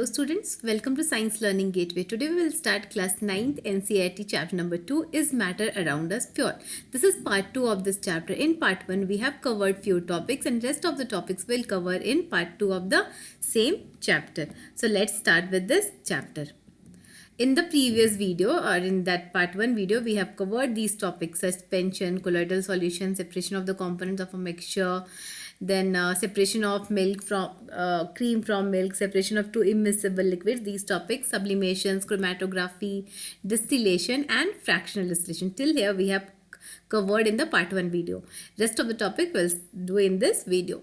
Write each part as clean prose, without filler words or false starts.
Hello students, welcome to Science Learning Gateway. Today we will start class 9th NCERT chapter number 2 is matter around us pure. This is part 2 of this chapter. In part 1 we have covered few topics and rest of the topics we'll cover in part 2 of the same chapter. So let's start with this chapter. In the previous video or in that part 1 video, we have covered these topics: suspension, colloidal solution, separation of the components of a mixture, then separation of milk from cream from milk, separation of two immiscible liquids. These topics: sublimations, chromatography, distillation and fractional distillation. Till here we have covered in the part 1 video. Rest of the topic we'll do in this video.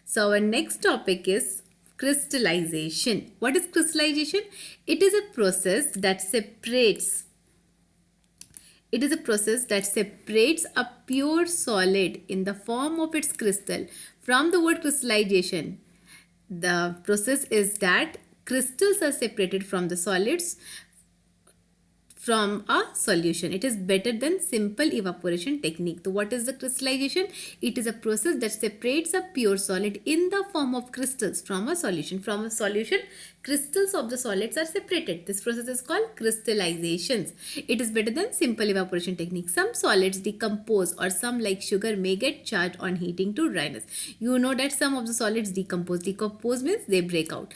So our next topic is crystallization. What is crystallization? It is a process that separates a pure solid in the form of its crystal. From the word crystallization, the process is that crystals are separated from the solids from a solution. It is better than simple evaporation technique. So what is the crystallization? It is a process that separates a pure solid in the form of crystals from a solution. From a solution, crystals of the solids are separated. This process is called crystallizations. It is better than simple evaporation technique. Some solids decompose, or some like sugar may get charged on heating to dryness. You know that some of the solids decompose. Decompose means they break down.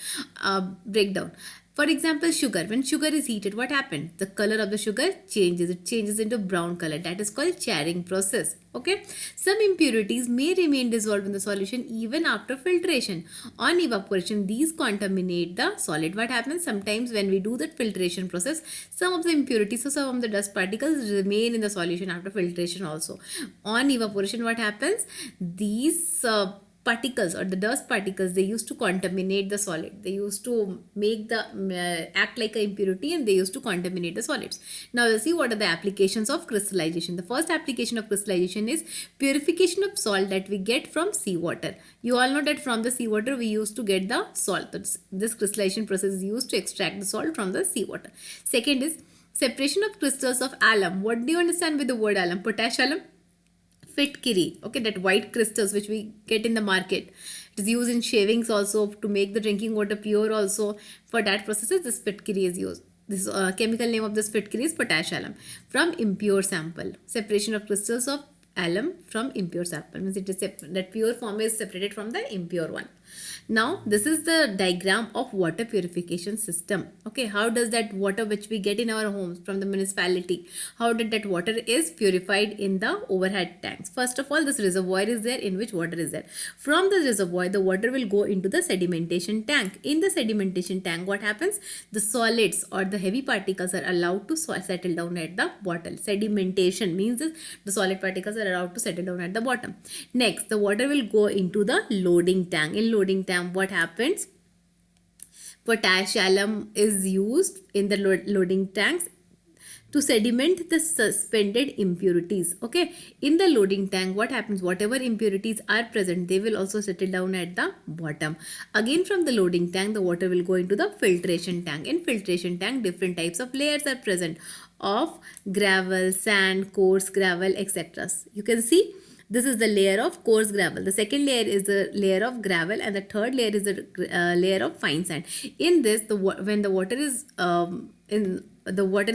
For example, sugar. When sugar is heated, what happens? The color of the sugar changes. It changes into brown color. That is called charring process. Okay. Some impurities may remain dissolved in the solution even after filtration. On evaporation, these contaminate the solid. What happens? Sometimes when we do that filtration process, some of the impurities or some of the dust particles remain in the solution after filtration also. On evaporation, what happens? These particles or the dust particles, they used to contaminate the solid. They used to make the act like an impurity, and they used to contaminate the solids. Now let's see what are the applications of crystallization. The first application of crystallization is purification of salt that we get from seawater. You all know that from the seawater we used to get the salt. This crystallization process is used to extract the salt from the seawater. Second is separation of crystals of alum. What do you understand with the word alum? Potash alum, Fitkiri, okay, that white crystals which we get in the market. It is used in shavings also to make the drinking water pure also. For that processes, this Fitkiri is used. This chemical name of this Fitkiri is potash alum. From impure sample, separation of crystals of alum from impure sample means it is that pure form is separated from the impure one. Now this is the diagram of water purification system. Okay, how does that water which we get in our homes from the municipality, how did that water is purified in the overhead tanks? First of all, this reservoir is there in which water is there. From the reservoir, the water will go into the sedimentation tank. In the sedimentation tank, what happens? The solids or the heavy particles are allowed to settle down at the bottom. Sedimentation means the solid particles are allowed to settle down at the bottom. Next, the water will go into the loading tank. In loading tank, what happens? Potash alum is used in the loading tanks to sediment the suspended impurities. Okay, in the loading tank, what happens? Whatever impurities are present, they will also settle down at the bottom. Again, from the loading tank, the water will go into the filtration tank. In filtration tank, different types of layers are present of gravel, sand, coarse gravel, etc. You can see this is the layer of coarse gravel. The second layer is the layer of gravel, and the third layer is the layer of fine sand. In this, when the water is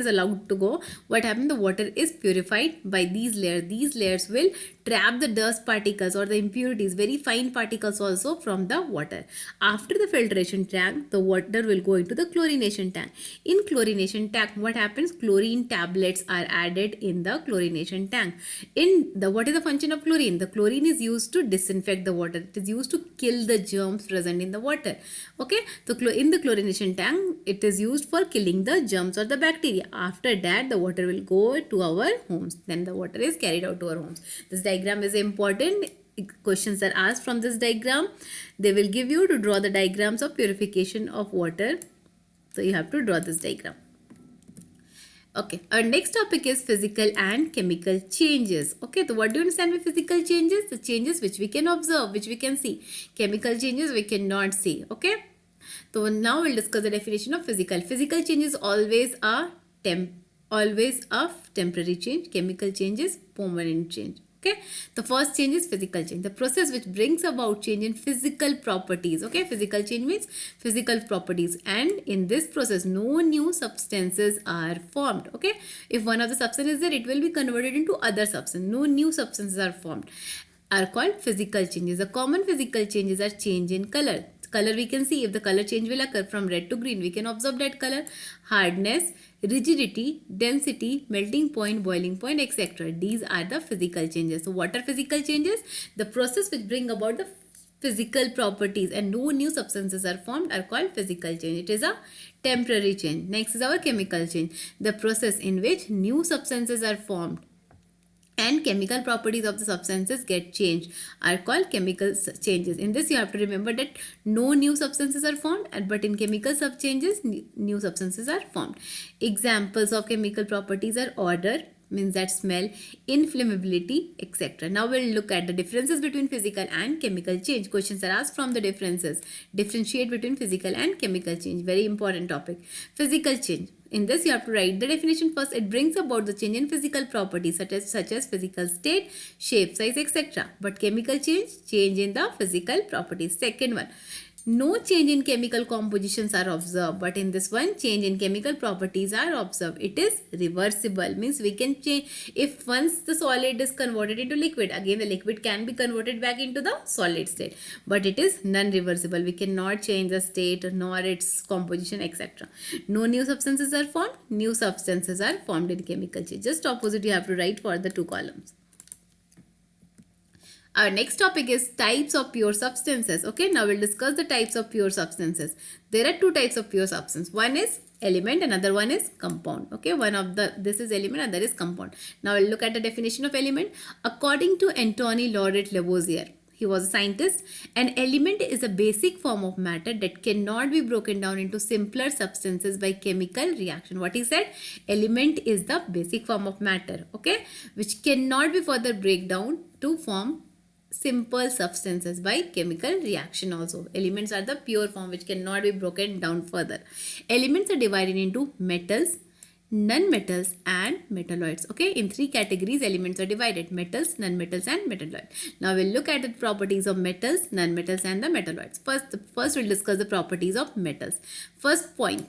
allowed to go, what happens? The water is purified by these layers. These layers will trap the dust particles or the impurities, very fine particles also, from the water. After the filtration tank, the water will go into the chlorination tank. In chlorination tank, what happens? Chlorine tablets are added in the chlorination tank. What is the function of chlorine? The chlorine is used to disinfect the water. It is used to kill the germs present in the water. Okay, so in the chlorination tank, it is used for killing the germs or the bacteria. After that, the water will go to our homes. Then the water is carried out to our homes. This diagram is important. Questions are asked from this diagram. They will give you to draw the diagrams of purification of water. So you have to draw this diagram. Okay, our next topic is physical and chemical changes. Okay, so what do you understand by physical changes? The changes which we can observe, which we can see. Chemical changes we cannot see. Okay, so now we'll discuss the definition of physical. Physical change is always a temporary change. Chemical change is permanent change. Okay, the first change is physical change, the process which brings about change in physical properties. Okay, physical change means physical properties, and in this process no new substances are formed. Okay, if one of the substance is there, it will be converted into other substance. No new substances are formed, are called physical changes. The common physical changes are change in color. Color we can see, if the color change will occur from red to green, we can observe that color. Hardness, rigidity, density, melting point, boiling point, etc. These are the physical changes. So what are physical changes? The process which bring about the physical properties and no new substances are formed are called physical change. It is a temporary change. Next is our chemical change, the process in which new substances are formed and chemical properties of the substances get changed are called chemical changes. In this you have to remember that no new substances are formed, but in chemical changes new substances are formed. Examples of chemical properties are odor, means that smell, inflammability, etc. Now we'll look at the differences between physical and chemical change. Questions are asked from the differences. Differentiate between physical and chemical change. Very important topic. Physical change. In this you have to write the definition first. It brings about the change in physical properties such as physical state, shape, size, etc. But chemical change in the physical properties. Second one, no change in chemical compositions are observed, but in this one change in chemical properties are observed. It is reversible, means we can change. If once the solid is converted into liquid, again the liquid can be converted back into the solid state, but it is non-reversible. We cannot change the state nor its composition, etc. No new substances are formed. New substances are formed in chemical change. Just opposite you have to write for the two columns. Our next topic is types of pure substances. Okay, now we'll discuss the types of pure substances. There are two types of pure substance. One is element, another one is compound. Okay, this is element, other is compound. Now we'll look at the definition of element. According to Antony Lauret Lavoisier, he was a scientist, an element is a basic form of matter that cannot be broken down into simpler substances by chemical reaction. What he said? Element is the basic form of matter, okay, which cannot be further break down to form simple substances by chemical reaction also. Elements are the pure form which cannot be broken down further. Elements are divided into metals, non-metals and metalloids. Okay, in three categories elements are divided: metals, non-metals and metalloids. Now we'll look at the properties of metals, non-metals and the metalloids. First we'll discuss the properties of metals. First point,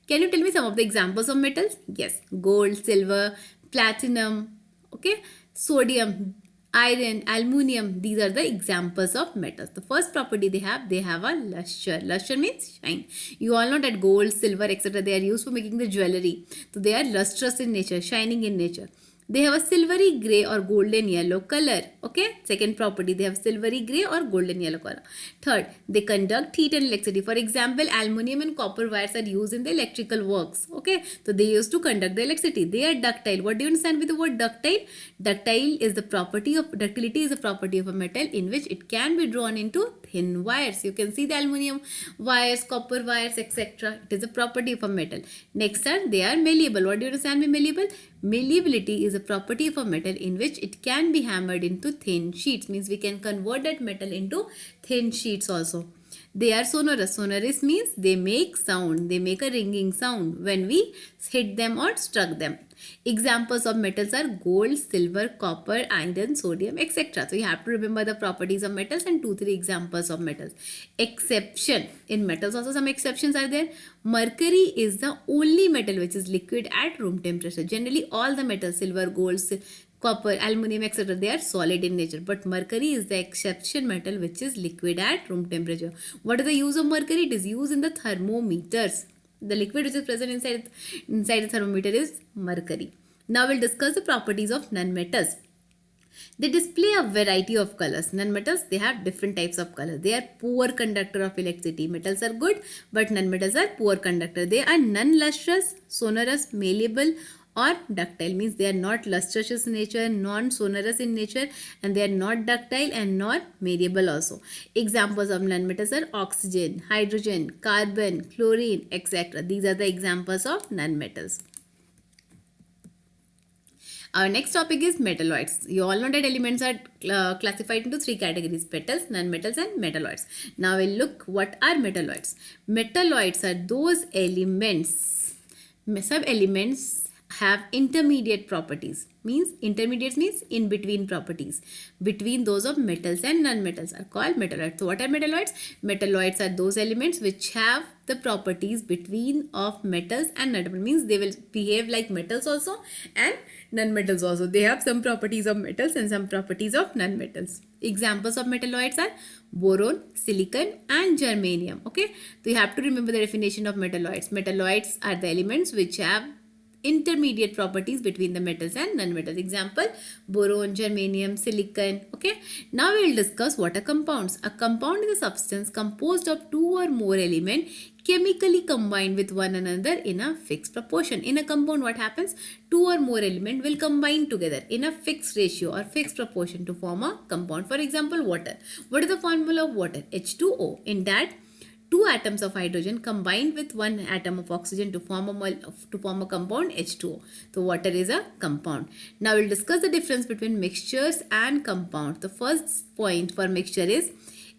can you tell me some of the examples of metals? Yes, gold, silver, platinum, okay, sodium, iron, aluminium. These are the examples of metals. The first property they have a luster. Luster means shine. You all know that gold, silver, etc. they are used for making the jewelry. So they are lustrous in nature, shining in nature. They have a silvery grey or golden yellow color. Okay. Second property, they have silvery grey or golden yellow color. Third, they conduct heat and electricity. For example, aluminium and copper wires are used in the electrical works. Okay. So they used to conduct the electricity. They are ductile. What do you understand with the word ductile? Ductility is the property of a metal in which it can be drawn into thin wires. You can see the aluminium wires, copper wires, etc. It is a property of a metal. Next are, they are malleable. What do you understand by malleable? Malleability is a property of a metal in which it can be hammered into thin sheets. Means we can convert that metal into thin sheets also. They are sonorous. Sonorous means they make sound. They make a ringing sound when we hit them or struck them. Examples of metals are gold, silver, copper, iron, sodium, etc. So you have to remember the properties of metals and 2-3 examples of metals. Exception. In metals also some exceptions are there. Mercury is the only metal which is liquid at room temperature. Generally all the metals, silver, gold, copper, aluminium, etc. they are solid in nature. But mercury is the exception metal which is liquid at room temperature. What is the use of mercury? It is used in the thermometers. The liquid which is present inside the thermometer is mercury. Now we'll discuss the properties of nonmetals. They display a variety of colors. Nonmetals, they have different types of colors. They are poor conductor of electricity. Metals are good, but nonmetals are poor conductor. They are non-lustrous, sonorous, malleable, or ductile. Means they are not lustrous in nature, non-sonorous in nature, and they are not ductile and not malleable also. Examples of nonmetals are oxygen, hydrogen, carbon, chlorine, etc. These are the examples of nonmetals. Our next topic is metalloids. You all know that elements are classified into 3 categories: metals, nonmetals and metalloids. Now we'll look what are metalloids. Metalloids are those elements, sub-elements have intermediate properties. Means intermediate means in between properties. Between those of metals and non-metals are called metalloids. So what are metalloids? Metalloids are those elements which have the properties between of metals and non-metals. Means they will behave like metals also and non-metals also. They have some properties of metals and some properties of non-metals. Examples of metalloids are boron, silicon and germanium. Okay, so you have to remember the definition of metalloids. Metalloids are the elements which have intermediate properties between the metals and non-metals. Example, boron, germanium, silicon. Okay, now we will discuss what are compounds. A compound is a substance composed of two or more elements chemically combined with one another in a fixed proportion. In a compound, what happens? Two or more elements will combine together in a fixed ratio or fixed proportion to form a compound. For example, water. What is the formula of water? H2O. In that, two atoms of hydrogen combined with one atom of oxygen to form a compound H2O. So water is a compound. Now we'll discuss the difference between mixtures and compounds. The first point for mixture is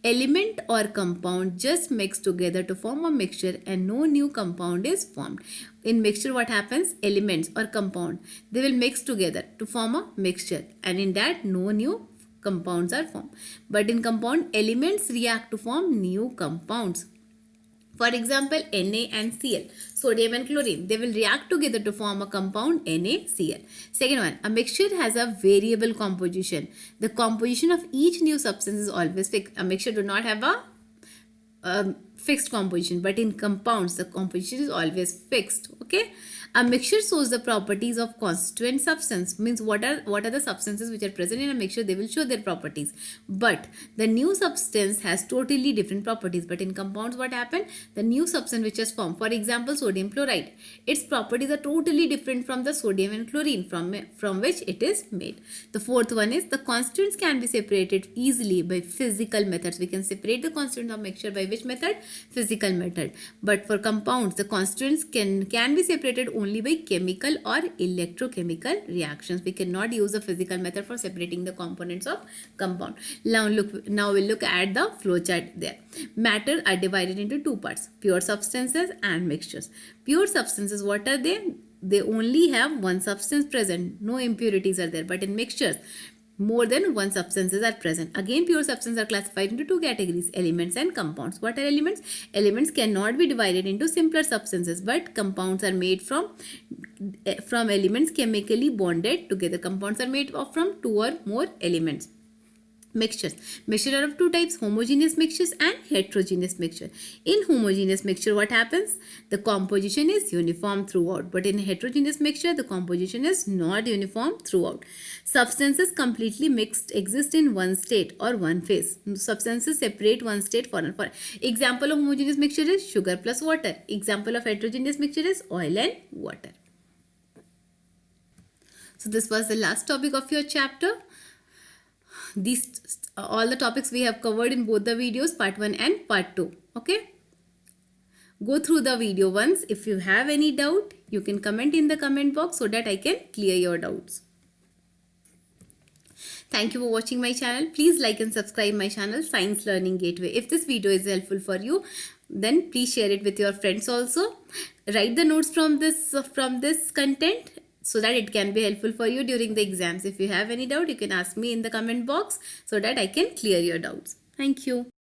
element or compound just mix together to form a mixture and no new compound is formed. In mixture, what happens? Elements or compound, they will mix together to form a mixture, and in that no new compounds are formed. But in compound, elements react to form new compounds. For example, Na and Cl, sodium and chlorine, they will react together to form a compound NaCl. Second one, a mixture has a variable composition. The composition of each new substance is always fixed. A mixture do not have a fixed composition, but in compounds the composition is always fixed. Okay, a mixture shows the properties of constituent substance. Means what are the substances which are present in a mixture, they will show their properties, but the new substance has totally different properties. But in compounds, what happen? The new substance which is formed, for example sodium chloride, its properties are totally different from the sodium and chlorine from which it is made. The fourth one is the constituents can be separated easily by physical methods. We can separate the constituents of mixture by which method? Physical method. But for compounds, the constituents can be separated only by chemical or electrochemical reactions. We cannot use the physical method for separating the components of compound. Now we'll look at the flowchart there. Matter are divided into two parts: pure substances and mixtures. Pure substances, what are they? They only have one substance present, no impurities are there. But in mixtures, more than one substances are present. Again, pure substances are classified into two categories: elements and compounds. What are elements? Elements cannot be divided into simpler substances, but compounds are made from elements chemically bonded together. Compounds are made from two or more elements. Mixtures. Mixtures are of two types: homogeneous mixtures and heterogeneous mixture. In homogeneous mixture, what happens? The composition is uniform throughout, but in heterogeneous mixture, the composition is not uniform throughout. Substances completely mixed exist in one state or one phase. Substances separate one state for another. Example of homogeneous mixture is sugar plus water. Example of heterogeneous mixture is oil and water. So this was the last topic of your chapter. These all the topics we have covered in both the videos, part 1 and part 2. Okay, go through the video once. If you have any doubt, you can comment in the comment box so that I can clear your doubts. Thank you for watching my channel. Please like and subscribe my channel, Science Learning Gateway. If this video is helpful for you, then please share it with your friends also. Write the notes from this content so that it can be helpful for you during the exams. If you have any doubt, you can ask me in the comment box so that I can clear your doubts. Thank you.